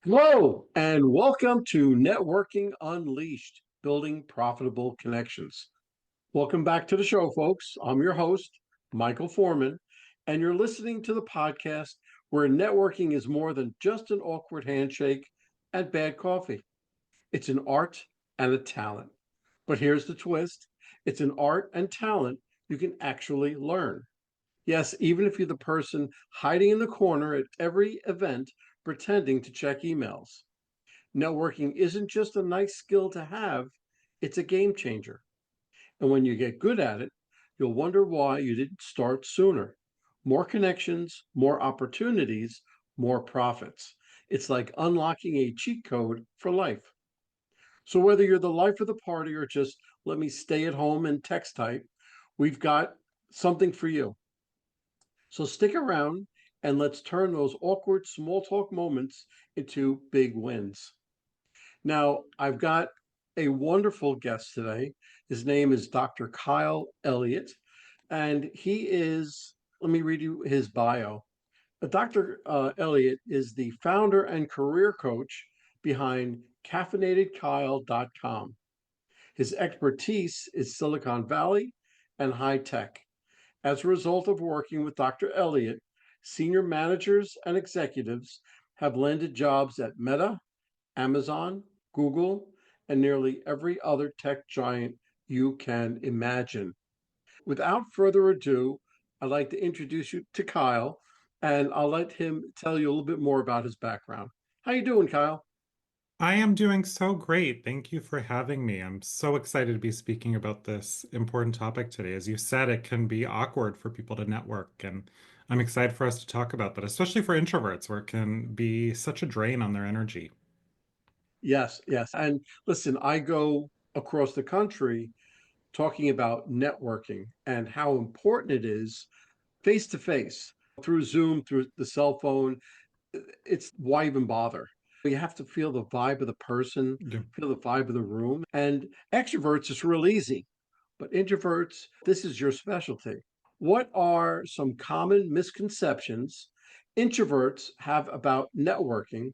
Hello, and welcome to Networking Unleashed, Building Profitable Connections. Welcome back to the show, folks. I'm your host, Michael Forman, and you're listening to the podcast where networking is more than just an awkward handshake and bad coffee. It's an art and a talent. But here's the twist, it's an art and talent you can actually learn. Yes, even if you're the person hiding in the corner at every event pretending to check emails. Networking isn't just a nice skill to have, it's a game changer. And when you get good at it, you'll wonder why you didn't start sooner. More connections, more opportunities, more profits. It's like unlocking a cheat code for life. So, whether you're the life of the party or just let me stay at home and text type, we've got something for you. So, stick around and let's turn those awkward small talk moments into big wins. Now, I've got a wonderful guest today. His name is Dr. Kyle Elliott, and he is, let me read you his bio. Dr. Elliott is the founder and career coach behind caffeinatedkyle.com. His expertise is Silicon Valley and high tech. As a result of working with Dr. Elliott, senior managers and executives have landed jobs at Meta, Amazon, Google, and nearly every other tech giant you can imagine. Without further ado, I'd like to introduce you to Kyle, and I'll let him tell you a little bit more about his background. How you doing, Kyle? I am doing so great. Thank you for having me. I'm so excited to be speaking about this important topic today. As you said, it can be awkward for people to network, and I'm excited for us to talk about that, especially for introverts, where it can be such a drain on their energy. Yes, yes. And listen, I go across the country talking about networking and how important it is face to face through Zoom, through the cell phone. It's why even bother? You have to feel the vibe of the person, Yeah. feel the vibe of the room. And extroverts, it's real easy, but introverts, this is your specialty. What are some common misconceptions introverts have about networking,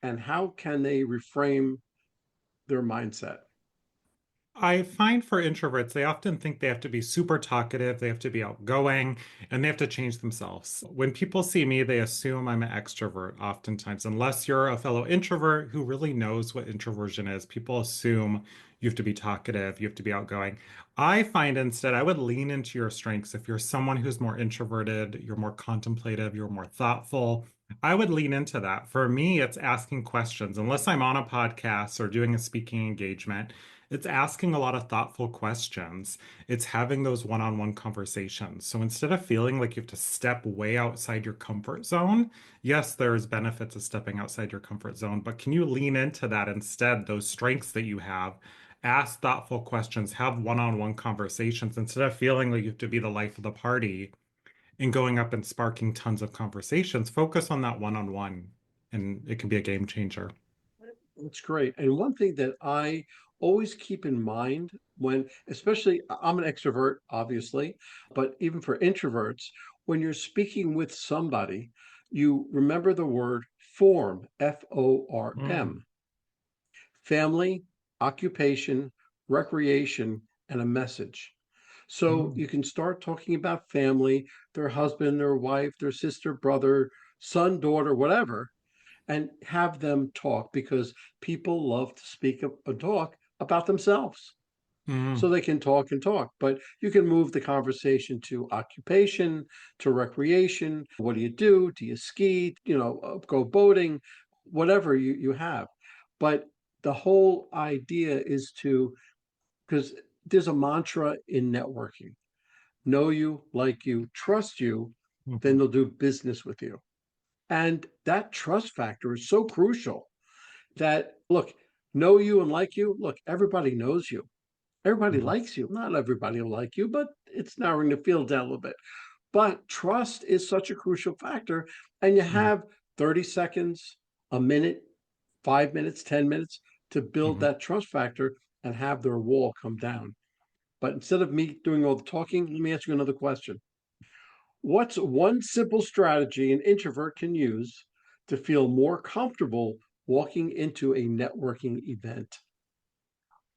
and how can they reframe their mindset? I find for introverts, they often think they have to be super talkative, they have to be outgoing, and they have to change themselves. When people see me, they assume I'm an extrovert, oftentimes. Unless you're a fellow introvert who really knows what introversion is, people assume you have to be talkative, you have to be outgoing. I find instead I would lean into your strengths. If you're someone who's more introverted, you're more contemplative, you're more thoughtful, I would lean into that. For me, it's asking questions. Unless I'm on a podcast or doing a speaking engagement, it's asking a lot of thoughtful questions. It's having those one-on-one conversations. So instead of feeling like you have to step way outside your comfort zone, yes, there's benefits of stepping outside your comfort zone, but can you lean into that instead, those strengths that you have? Ask thoughtful questions, have one-on-one conversations instead of feeling like you have to be the life of the party and going up and sparking tons of conversations. Focus on that one-on-one, and it can be a game changer. That's great. And one thing that I always keep in mind when, especially I'm an extrovert, obviously, but even for introverts, when you're speaking with somebody, you remember the word form, Mm, FORM, family, occupation, recreation, and a message. So mm, you can start talking about family, their husband, their wife, their sister, brother, son, daughter, whatever, and have them talk because people love to speak and talk about themselves. So mm. they can talk and talk, but you can move the conversation to occupation, to recreation. What do you do? Do you ski? Go boating, whatever you have. But the whole idea is to, because there's a mantra in networking: know you, like you, trust you, then Mhm. they'll do business with you. And that trust factor is so crucial that, look, know you and like you, look, everybody knows you. Everybody Mhm. likes you. Not everybody will like you, but it's narrowing the field down a little bit. But trust is such a crucial factor. And you Mm, have 30 seconds, a minute, 5 minutes, 10 minutes to build mhm. that trust factor and have their wall come down. But instead of me doing all the talking, let me ask you another question. What's one simple strategy an introvert can use to feel more comfortable walking into a networking event?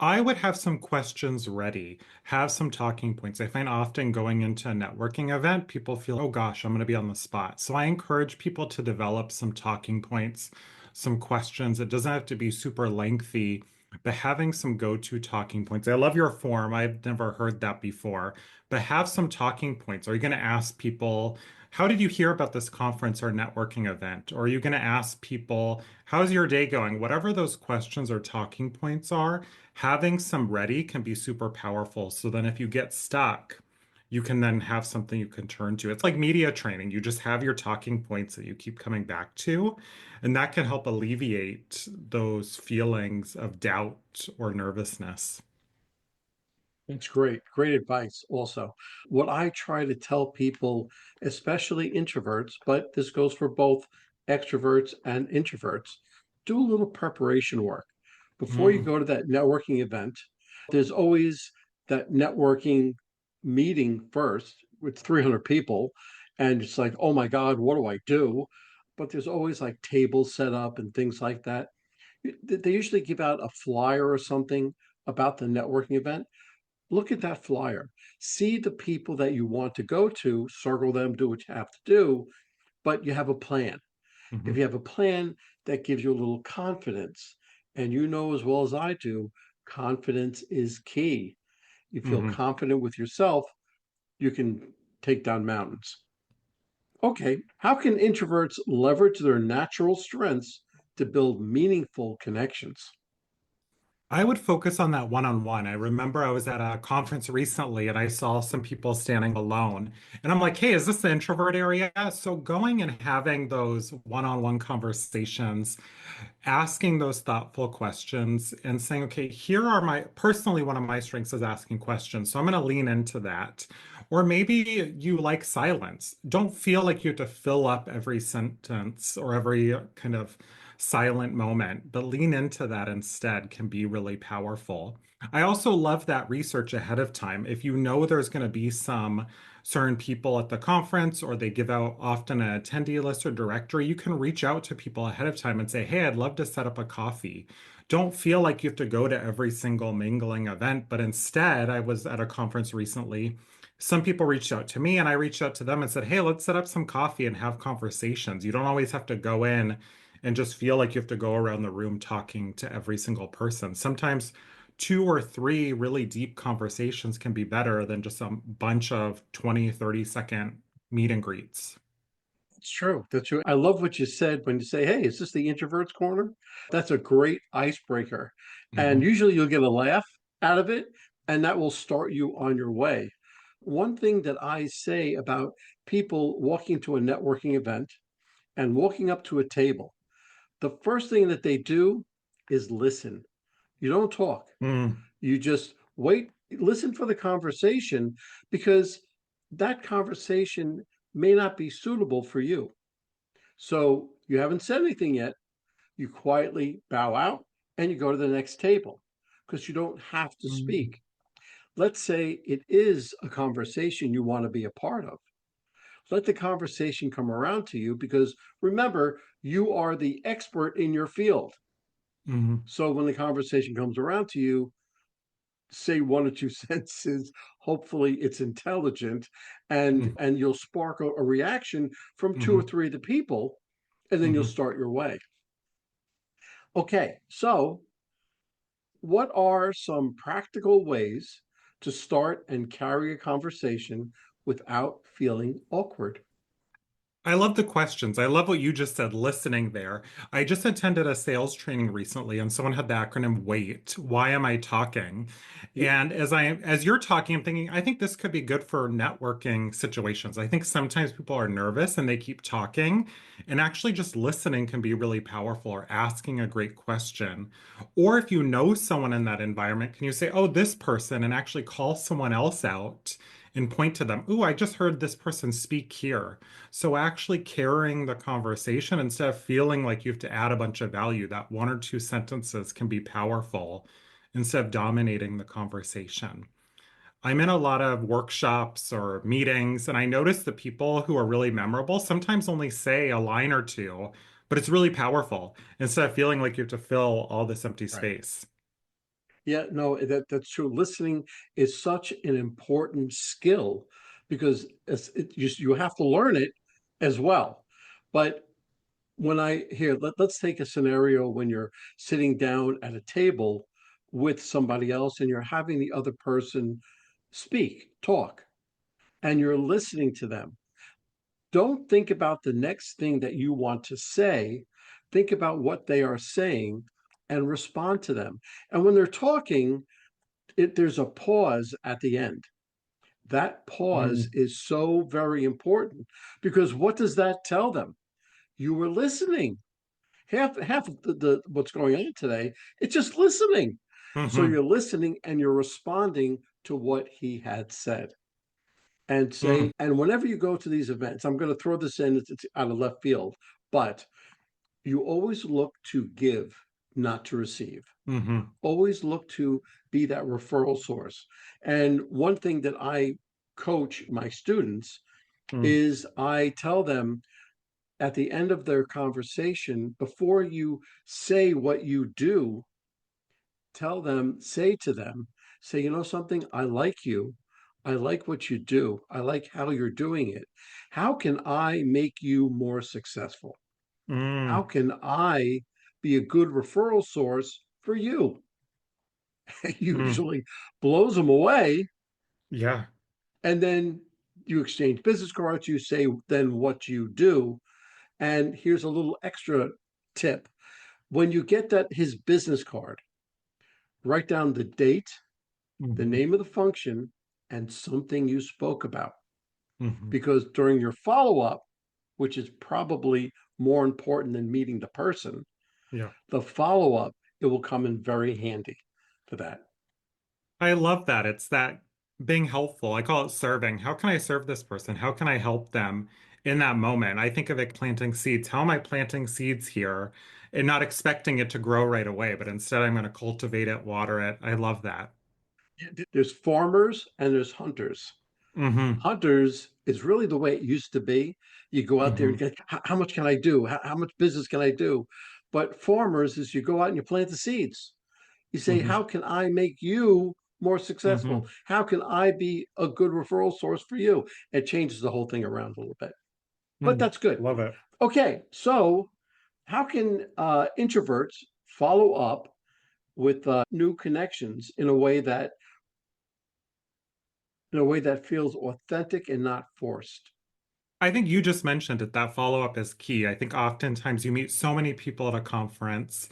I would have some questions ready, have some talking points. I find often going into a networking event, people feel, oh gosh, I'm going to be on the spot. So I encourage people to develop some talking points, some questions. It doesn't have to be super lengthy, but having some go-to talking points. I love your form. I've never heard that before, but have some talking points. Are you going to ask people, how did you hear about this conference or networking event? Or are you going to ask people, how's your day going? Whatever those questions or talking points are, having some ready can be super powerful. So then if you get stuck, you can then have something you can turn to. It's like media training. You just have your talking points that you keep coming back to, and that can help alleviate those feelings of doubt or nervousness. That's great. Great advice, also. What I try to tell people, especially introverts, but this goes for both extroverts and introverts, do a little preparation work. Before you Mm, go to that networking event, there's always that networking meeting first with 300 people. And it's like, oh my God, what do I do? But there's always like tables set up and things like that. They usually give out a flyer or something about the networking event. Look at that flyer. See the people that you want to go to, circle them, do what you have to do, but you have a plan. If mhm, you have a plan, that gives you a little confidence. And you know as well as I do, confidence is key. You feel mhm. confident with yourself, you can take down mountains. Okay, how can introverts leverage their natural strengths to build meaningful connections? I would focus on that one-on-one. I remember I was at a conference recently and I saw some people standing alone. And I'm like, hey, is this the introvert area? So going and having those one-on-one conversations, asking those thoughtful questions and saying, okay, here are personally, one of my strengths is asking questions. So I'm going to lean into that. Or maybe you like silence. Don't feel like you have to fill up every sentence or every kind of silent moment, but lean into that instead can be really powerful. I also love that research ahead of time. If you know there's going to be some certain people at the conference or they give out often an attendee list or directory, you can reach out to people ahead of time and say, hey, I'd love to set up a coffee. Don't feel like you have to go to every single mingling event, but instead, I was at a conference recently. Some people reached out to me and I reached out to them and said, hey, let's set up some coffee and have conversations. You don't always have to go in and just feel like you have to go around the room talking to every single person. Sometimes two or three really deep conversations can be better than just a bunch of 20, 30-second meet and greets. It's true. That's true. I love what you said when you say, hey, is this the introvert's corner? That's a great icebreaker. And Hmm. usually you'll get a laugh out of it, and that will start you on your way. One thing that I say about people walking to a networking event and walking up to a table, the first thing that they do is listen. You don't talk, Mm, you just wait, listen for the conversation because that conversation may not be suitable for you. So you haven't said anything yet. You quietly bow out and you go to the next table because you don't have to mm, speak. Let's say it is a conversation you want to be a part of. Let the conversation come around to you because remember, you are the expert in your field. mm, So when the conversation comes around to you, say one or two sentences. Hopefully it's intelligent mm, and you'll spark a reaction from two or mm, three of the people, and then you'll mm. start your way. Okay, so what are some practical ways to start and carry a conversation without feeling awkward? I love the questions. I love what you just said, listening there. I just attended a sales training recently and someone had the acronym WAIT. Why am I talking? And as you're talking, I'm thinking, I think this could be good for networking situations. I think sometimes people are nervous and they keep talking, and actually just listening can be really powerful, or asking a great question. Or if you know someone in that environment, can you say, oh, this person, and actually call someone else out and point to them. Ooh, I just heard this person speak here. So actually carrying the conversation instead of feeling like you have to add a bunch of value, that one or two sentences can be powerful instead of dominating the conversation. I'm in a lot of workshops or meetings, and I notice the people who are really memorable sometimes only say a line or two, but it's really powerful instead of feeling like you have to fill all this empty Right. space. Yeah, no, that's true. Listening is such an important skill because you have to learn it as well. But when I here, let's take a scenario when you're sitting down at a table with somebody else and you're having the other person talk, and you're listening to them. Don't think about the next thing that you want to say. Think about what they are saying and respond to them. And when they're talking, there's a pause at the end. That pause Mm, is so very important because what does that tell them? You were listening. Half of the what's going on today, it's just listening. So hmm you're listening and you're responding to what he had said. And mm, whenever you go to these events, I'm going to throw this in, it's out of left field, but you always look to give, not to receive. hmm Always look to be that referral source. And one thing that I coach my students mm, is I tell them at the end of their conversation, before you say what you do, say to them, say, you know something, I like you. I like what you do. I like how you're doing it. How can I make you more successful? How mm, can I be a good referral source for you? It mm. usually blows them away. Yeah. And then you exchange business cards. You say then what you do. And here's a little extra tip. When you get his business card, write down the date, the hmm name of the function, and something you spoke about. hmm Because during your follow up, which is probably more important than meeting the person, Yeah. the follow up, it will come in very handy for that. I love that. It's that being helpful. I call it serving. How can I serve this person? How can I help them in that moment? I think of it planting seeds. How am I planting seeds here and not expecting it to grow right away, but instead I'm going to cultivate it, water it. I love that. There's farmers and there's hunters. Hmm Hunters is really the way it used to be. You go out there and hmm get, how much can I do? How much business can I do? But farmers is you go out and you plant the seeds. You say, hmm how can I make you more successful? hmm How can I be a good referral source for you? It changes the whole thing around a little bit, but mm that's good. Love it. Okay, so how can introverts follow up with new connections in a way that feels authentic and not forced? I think you just mentioned it. That follow-up is key. I think oftentimes you meet so many people at a conference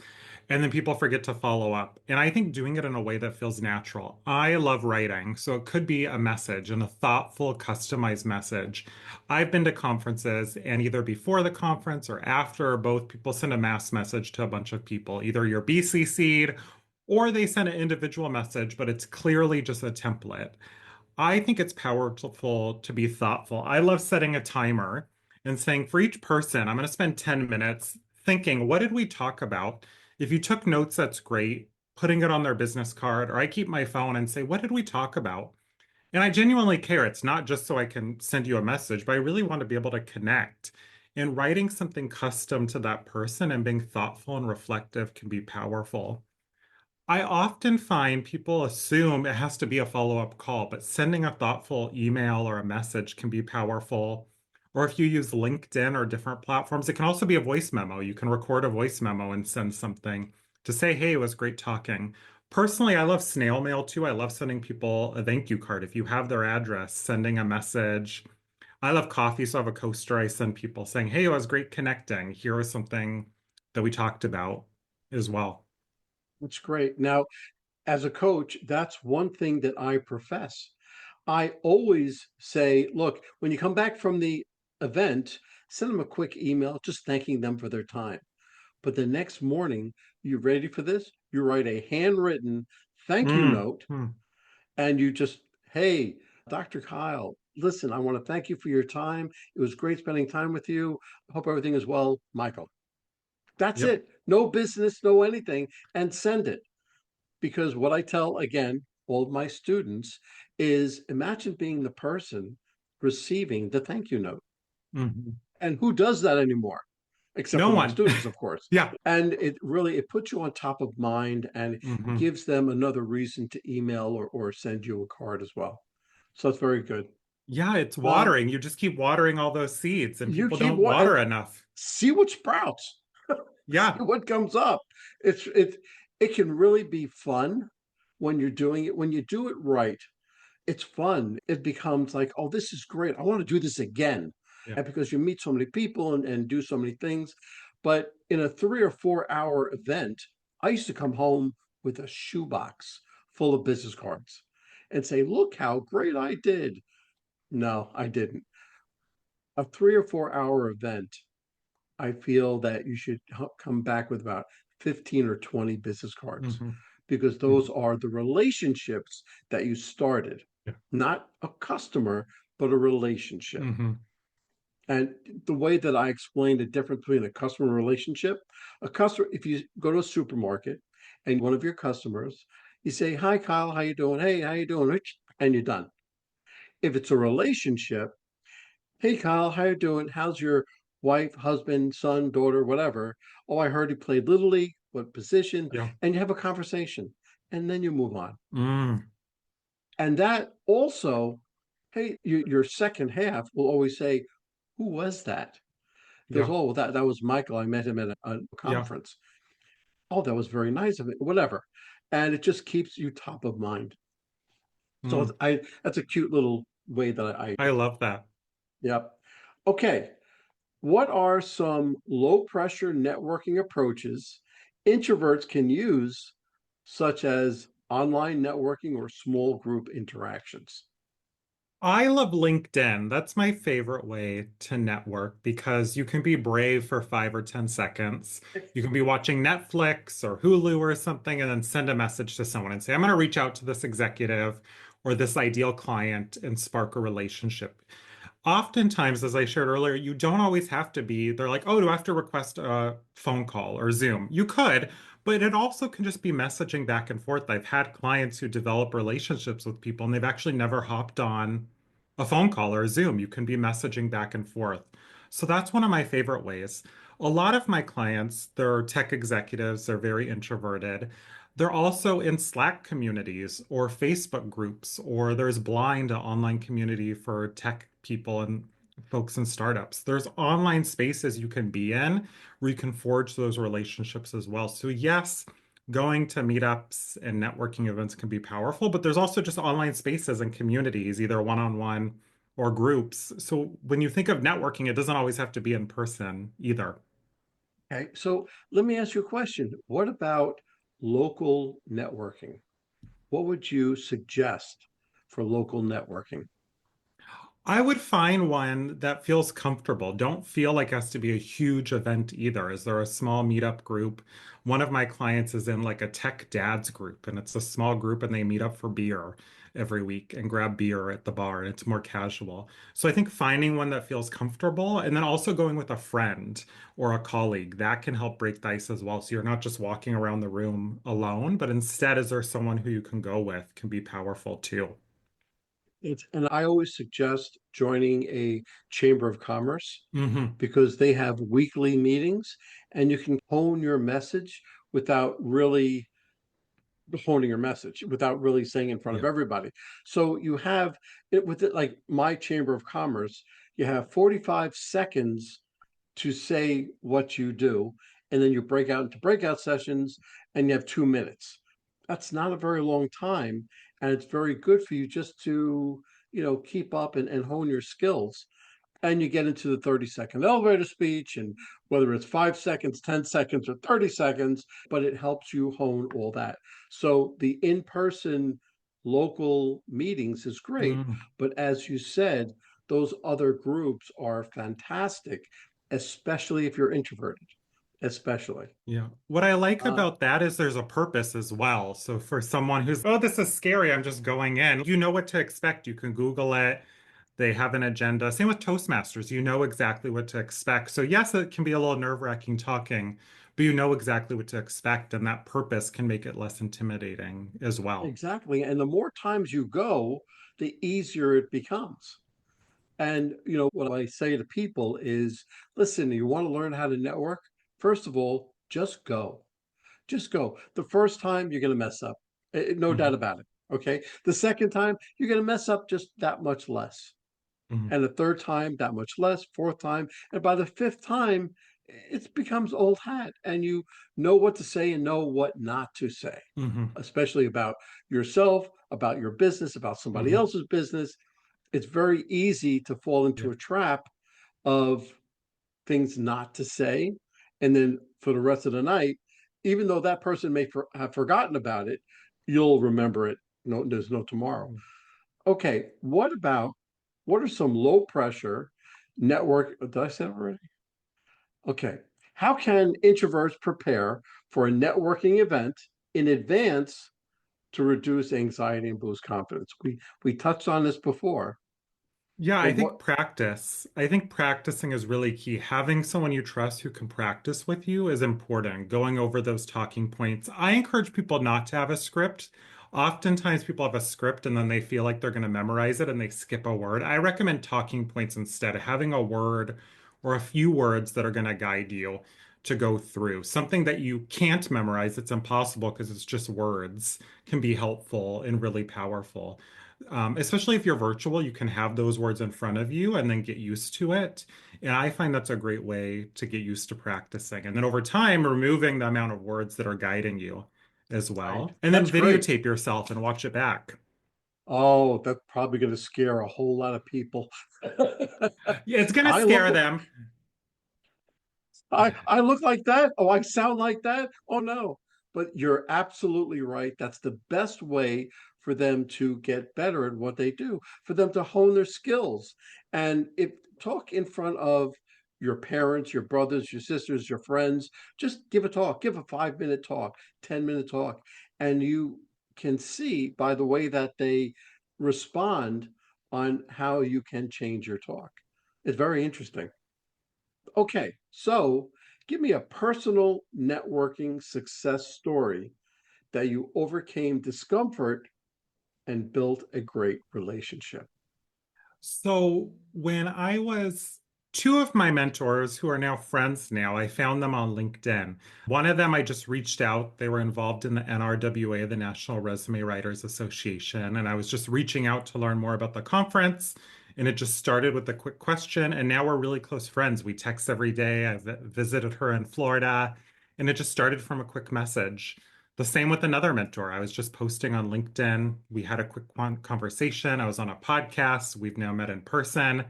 and then people forget to follow up. And I think doing it in a way that feels natural. I love writing, so it could be a message and a thoughtful, customized message. I've been to conferences and either before the conference or after or both, people send a mass message to a bunch of people. Either you're BCC'd or they send an individual message, but it's clearly just a template. I think it's powerful to be thoughtful. I love setting a timer and saying for each person, I'm going to spend 10 minutes thinking, what did we talk about? If you took notes, that's great. Putting it on their business card, or I keep my phone and say, what did we talk about? And I genuinely care. It's not just so I can send you a message, but I really want to be able to connect. And writing something custom to that person and being thoughtful and reflective can be powerful. I often find people assume it has to be a follow-up call, but sending a thoughtful email or a message can be powerful. Or if you use LinkedIn or different platforms, it can also be a voice memo. You can record a voice memo and send something to say, hey, it was great talking. Personally, I love snail mail too. I love sending people a thank you card. If you have their address, sending a message. I love coffee, so I have a coaster I send people saying, hey, it was great connecting. Here was something that we talked about as well. That's great. Now, as a coach, that's one thing that I profess. I always say, look, when you come back from the event, send them a quick email just thanking them for their time. But the next morning, you ready for this? You write a handwritten thank you Mm, note mm, and you just, hey, Dr. Kyle, listen, I want to thank you for your time. It was great spending time with you. I hope everything is well, Michael. That's yep. it. No business, no anything, and send it. Because what I tell again, all of my students is imagine being the person receiving the thank you note. Mhm. And who does that anymore? except No for my one. students, of course. Yeah. And it puts you on top of mind and Hmm. gives them another reason to email or send you a card as well. So it's very good. Yeah, it's Um, watering. You just keep watering all those seeds, and you people keep don't what water and enough. see what sprouts, see Yeah. what comes up. It can really be fun when you're doing it. When you do it right, it's fun. It becomes like, oh, this is great. I want to do this again. Yeah. And because you meet so many people and do so many things. But in a 3 or 4 hour event, I used to come home with a shoebox full of business cards and say, look how great I did. No, I didn't. A 3 or 4 hour event, I feel that you should come back with about 15 or 20 business cards Hmm. because those are the relationships that you started, Yeah. not a customer, but a relationship. Hmm. And the way that I explained the difference between a customer relationship, a customer, if you go to a supermarket and one of your customers, you say, "Hi, Kyle, how you doing? Hey, how you doing, Rich?" And you're done. If it's a relationship, "Hey, Kyle, how you doing? How's your wife, husband, son, daughter, whatever? Oh, I heard he played Little League. What position?" Yeah. And you have a conversation, and then you move on. Mm. And that also, hey, your second half will always say, "Who was that?" There's, Yeah. "Oh, well, that was Michael. I met him at a Yeah. conference. Oh, that was very nice of it," whatever. And it just keeps you top of mind. So Mm. that's a cute little way that I, I love that. yep. Okay. What are some low pressure networking approaches introverts can use, such as online networking or small group interactions? I love LinkedIn. That's my favorite way to network because you can be brave for 5 or 10 seconds. You can be watching Netflix or Hulu or something and then send a message to someone and say, I'm going to reach out to this executive or this ideal client and spark a relationship. Oftentimes, as I shared earlier, you don't always have to be, they're like, oh, do I have to request a phone call or Zoom? You could, but it also can just be messaging back and forth. I've had clients who develop relationships with people and they've actually never hopped on a phone call or a Zoom. You can be messaging back and forth. So that's one of my favorite ways. A lot of my clients, they're tech executives, they're very introverted. They're also in Slack communities or Facebook groups, or there's Blind, an online community for tech people and folks in startups. There's online spaces you can be in where you can forge those relationships as well. So, yes, going to meetups and networking events can be powerful, but there's also just online spaces and communities, either one-on-one or groups. So, when you think of networking, it doesn't always have to be in person either. Okay, so let me ask you a question. What about local networking? What would you suggest for local networking? I would find one that feels comfortable. Don't feel like it has to be a huge event either. Is there a small meetup group? One of my clients is in like a tech dads group, and it's a small group, and they meet up for beer every week and grab beer at the bar, and it's more casual. So I think finding one that feels comfortable and then also going with a friend or a colleague, that can help break the ice as well. So you're not just walking around the room alone, but instead, is there someone who you can go with can be powerful too. And I always suggest joining a chamber of commerce Hmm. because they have weekly meetings and you can hone your message without really honing your message, without really saying in front of Yeah. everybody. So you have it with it like my chamber of commerce, you have 45 seconds to say what you do, and then you break out into breakout sessions and you have 2 minutes. That's not a very long time, and it's very good for you just to, keep up and hone your skills. And you get into the 30-second elevator speech, and whether it's 5 seconds, 10 seconds, or 30 seconds, but it helps you hone all that. So the in person local meetings is great. Mm. But as you said, those other groups are fantastic, especially if you're introverted, especially. Yeah. What I like Uh, about that is there's a purpose as well. So for someone who's, oh, this is scary, I'm just going in, you know what to expect. You can Google it. They have an agenda. Same with Toastmasters. You know exactly what to expect. So yes, it can be a little nerve-wracking talking, but you know exactly what to expect, and that purpose can make it less intimidating as well. exactly. And the more times you go, the easier it becomes. And, what I say to people is, listen, you want to learn how to network? First of all, just go. Just go. The first time you're going to mess up, no doubt Mhm, about it. Okay. The second time you're going to mess up just that much less. mhm, And the third time, that much less, fourth time. And by the fifth time, it becomes old hat and you know what to say and know what not to say, mhm, especially about yourself, about your business, about somebody mhm. else's business. It's very easy to fall Yeah. into a trap of things not to say. And then for the rest of the night, even though that person may have forgotten about it, you'll remember it. No, there's no tomorrow. Okay, what are some low pressure network? Did I say it already? Okay. How can introverts prepare for a networking event in advance to reduce anxiety and boost confidence? We touched on this before, Yeah, but I what think practice. I think practicing is really key. Having someone you trust who can practice with you is important. Going over those talking points. I encourage people not to have a script. Oftentimes people have a script and then they feel like they're going to memorize it and they skip a word. I recommend talking points instead, having a word or a few words that are going to guide you to go through. Something that you can't memorize, it's impossible because it's just words, can be helpful and really powerful. Especially if you're virtual, you can have those words in front of you and then get used to it. And I find that's a great way to get used to practicing. And then over time, removing the amount of words that are guiding you as right? well. And then That's great. videotape yourself and watch it back. Oh, that's probably going to scare a whole lot of people. Yeah, it's gonna I look scare them. I look like that. Oh, I sound like that. Oh no. But you're absolutely right. That's the best way for them to get better at what they do, for them to hone their skills. And if talk in front of your parents, your brothers, your sisters, your friends, just give a talk, give a 5 minute talk, 10 minute talk, and you can see by the way that they respond on how you can change your talk. It's very interesting. Okay, so give me a personal networking success story that you overcame discomfort and built a great relationship. So when I was two of my mentors who are now friends now, I found them on LinkedIn. One of them I just reached out. They were involved in the NRWA, the National Resume Writers Association, and I was just reaching out to learn more about the conference. And it just started with a quick question, and now we're really close friends. We text every day. I visited her in Florida, and it just started from a quick message. The same with another mentor. I was just posting on LinkedIn. We had a quick conversation. I was on a podcast. We've now met in person.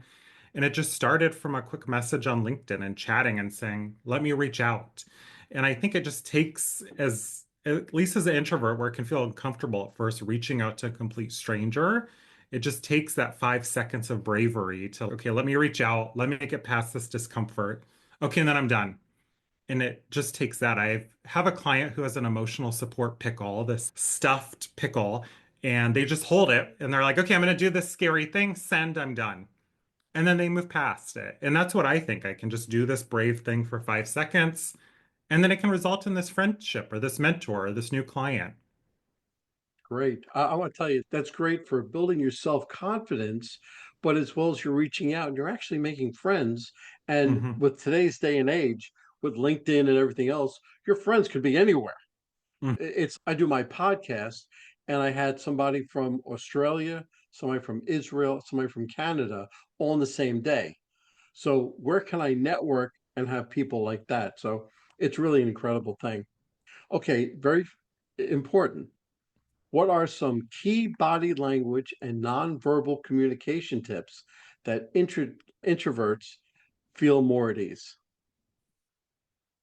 And it just started from a quick message on LinkedIn and chatting and saying, let me reach out. And I think it just takes, as at least as an introvert, where it can feel uncomfortable at first, reaching out to a complete stranger. It just takes that 5 seconds of bravery to, okay, let me reach out. Let me get past this discomfort. Okay, and then I'm done. And it just takes that. I have a client who has an emotional support pickle, this stuffed pickle, and they just hold it and they're like, okay, I'm going to do this scary thing, send, I'm done. And then they move past it. And that's what I think. I can just do this brave thing for 5 seconds, and then it can result in this friendship or this mentor or this new client. Great. I want to tell you that's great for building your self confidence, but as well as you're reaching out and you're actually making friends. And Hmm. with today's day and age, with LinkedIn and everything else, your friends could be anywhere. It's I do my podcast and I had somebody from Australia, somebody from Israel, somebody from Canada all in the same day. So where can I network and have people like that? So it's really an incredible thing. Okay, very important. What are some key body language and nonverbal communication tips that introverts feel more at ease?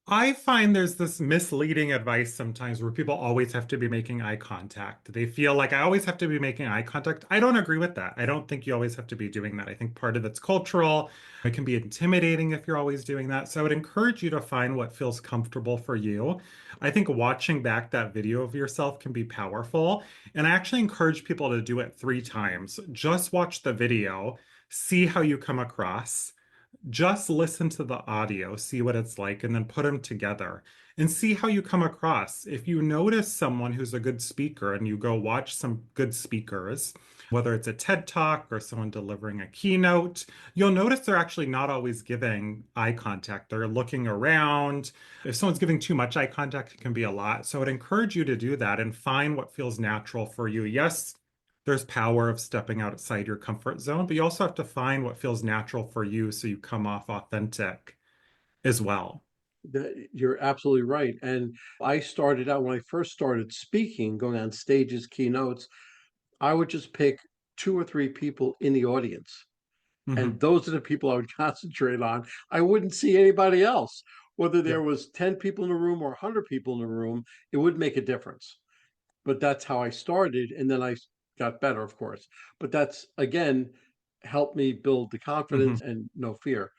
I find there's this misleading advice sometimes where people always have to be making eye contact. They feel like I always have to be making eye contact. I don't agree with that. I don't think you always have to be doing that. I think part of it's cultural. It can be intimidating if you're always doing that. So I would encourage you to find what feels comfortable for you. I think watching back that video of yourself can be powerful. And I actually encourage people to do it 3 times. Just watch the video, see how you come across. Just listen to the audio, see what it's like, and then put them together and see how you come across. If you notice someone who's a good speaker and you go watch some good speakers, Whether it's a TED Talk or someone delivering a keynote, you'll notice they're actually not always giving eye contact. They're looking around. If someone's giving too much eye contact, it can be a lot. So I'd encourage you to do that and find what feels natural for you. Yes, there's power of stepping outside your comfort zone, but you also have to find what feels natural for you so you come off authentic as well. You're absolutely right. And I started out when I first started speaking, going on stages, keynotes, I would just pick two or three people in the audience. And Hmm. those are the people I would concentrate on. I wouldn't see anybody else. Whether there Yep. was 10 people in the room or 100 people in the room, it would make a difference. But that's how I started. And then I got better, of course. But that's, again, helped me build the confidence Hmm. and no fear.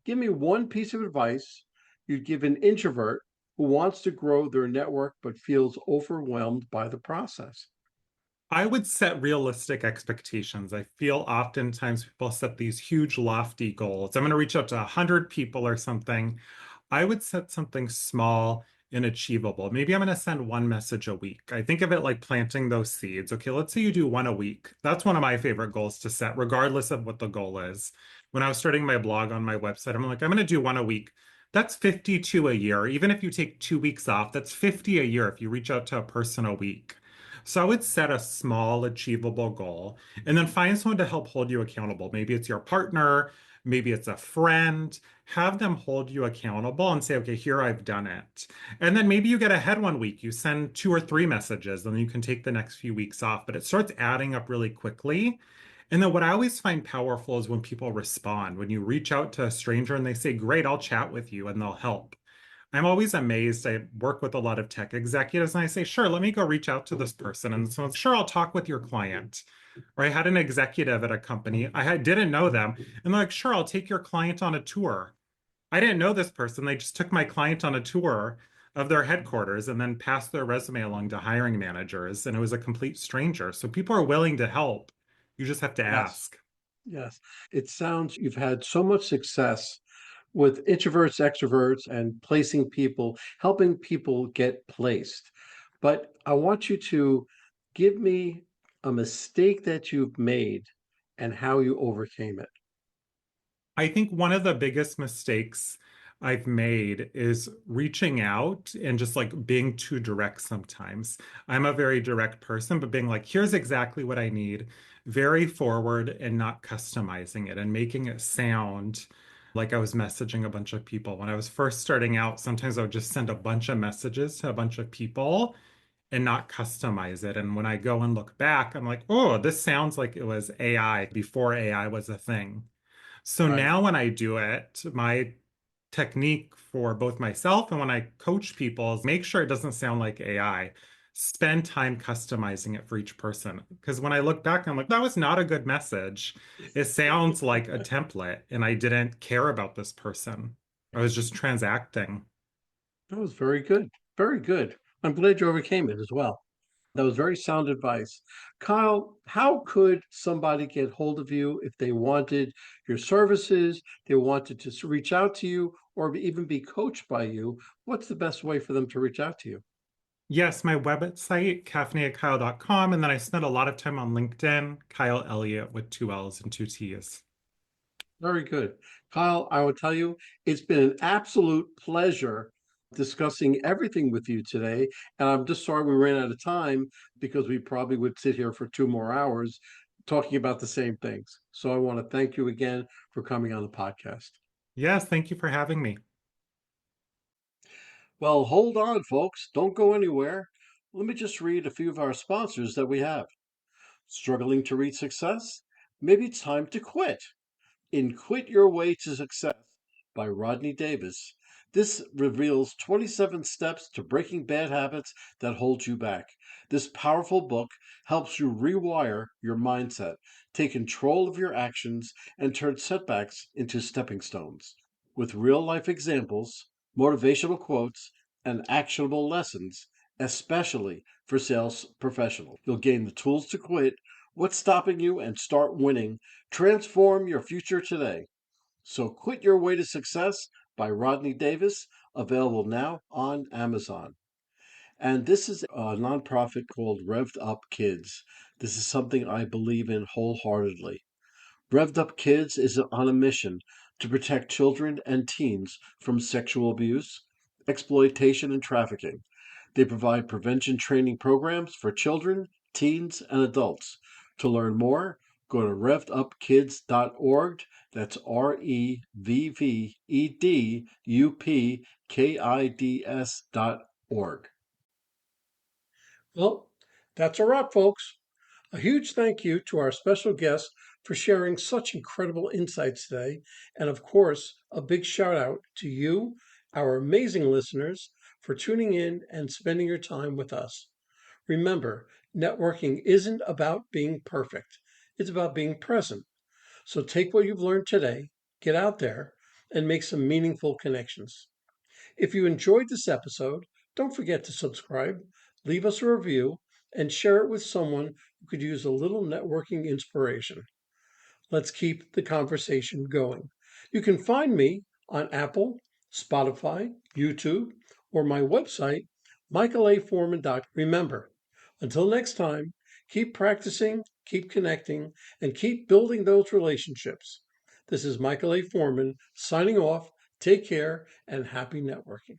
Give me one piece of advice you'd give an introvert who wants to grow their network but feels overwhelmed by the process. I would set realistic expectations. I feel oftentimes people set these huge, lofty goals. I'm going to reach out to 100 people or something. I would set something small and achievable. Maybe I'm going to send one message a week. I think of it like planting those seeds. Okay, let's say you do one a week. That's one of my favorite goals to set, regardless of what the goal is. When I was starting my blog on my website, I'm like, I'm going to do one a week. That's 52 a year. Even if you take 2 weeks off, that's 50 a year if you reach out to a person a week. So I would set a small, achievable goal and then find someone to help hold you accountable. Maybe it's your partner, maybe it's a friend. Have them hold you accountable and say, okay, here I've done it. And then maybe you get ahead one week, you send two or three messages, and then you can take the next few weeks off. But it starts adding up really quickly. And then what I always find powerful is when people respond, when you reach out to a stranger and they say, great, I'll chat with you, and they'll help. I'm always amazed. I work with a lot of tech executives and I say, sure, let me go reach out to this person. And someone's, sure, I'll talk with your client. Or I had an executive at a company. Didn't know them. And they're like, sure, I'll take your client on a tour. I didn't know this person. They just took my client on a tour of their headquarters and then passed their resume along to hiring managers. And it was a complete stranger. So people are willing to help. You just have to Yes. ask. Yes. It sounds you've had so much success with introverts, extroverts, and placing people, helping people get placed. But I want you to give me a mistake that you've made and how you overcame it. I think one of the biggest mistakes I've made is reaching out and just like being too direct sometimes. I'm a very direct person, but being like, here's exactly what I need, very forward and not customizing it and making it sound like I was messaging a bunch of people. When I was first starting out, sometimes I would just send a bunch of messages to a bunch of people and not customize it. And when I go and look back, I'm like, oh, this sounds like it was AI before AI was a thing. So Right. now when I do it, my technique for both myself and when I coach people is make sure it doesn't sound like AI. Spend time customizing it for each person. Because when I look back, I'm like, that was not a good message. It sounds like a template, and I didn't care about this person. I was just transacting. That was very good. Very good. I'm glad you overcame it as well. That was very sound advice. Kyle, how could somebody get hold of you if they wanted your services, they wanted to reach out to you, or even be coached by you? What's the best way for them to reach out to you? Yes, my website, caffeinatekyle.com, and then I spent a lot of time on LinkedIn, Kyle Elliott with two L's and two T's. Very good. Kyle, I will tell you, it's been an absolute pleasure discussing everything with you today. And I'm just sorry we ran out of time because we probably would sit here for 2 more hours talking about the same things. So I want to thank you again for coming on the podcast. Yes, thank you for having me. Well, hold on, folks. Don't go anywhere. Let me just read a few of our sponsors that we have. Struggling to reach success? Maybe it's time to quit. In Quit Your Way to Success by Rodney Davis. This reveals 27 steps to breaking bad habits that hold you back. This powerful book helps you rewire your mindset, take control of your actions, and turn setbacks into stepping stones. With real life examples, motivational quotes, and actionable lessons, especially for sales professionals, you'll gain the tools to quit. What's stopping you and start winning? Transform your future today. So Quit Your Way to Success by Rodney Davis, available now on Amazon. And this is a nonprofit called Revved Up Kids. This is something I believe in wholeheartedly. Revved Up Kids is on a mission to protect children and teens from sexual abuse, exploitation, and trafficking. They provide prevention training programs for children, teens, and adults. To learn more, go to revvedupkids.org. That's REVVEDUPKIDS.org. Well, that's a wrap, folks. A huge thank you to our special guest for sharing such incredible insights today. And of course, a big shout out to you, our amazing listeners, for tuning in and spending your time with us. Remember, networking isn't about being perfect, it's about being present. So take what you've learned today, get out there, and make some meaningful connections. If you enjoyed this episode, don't forget to subscribe, leave us a review, and share it with someone who could use a little networking inspiration. Let's keep the conversation going. You can find me on Apple, Spotify, YouTube, or my website, michaelaforman.com. Remember, until next time, keep practicing, keep connecting, and keep building those relationships. This is Michael A. Forman signing off. Take care and happy networking.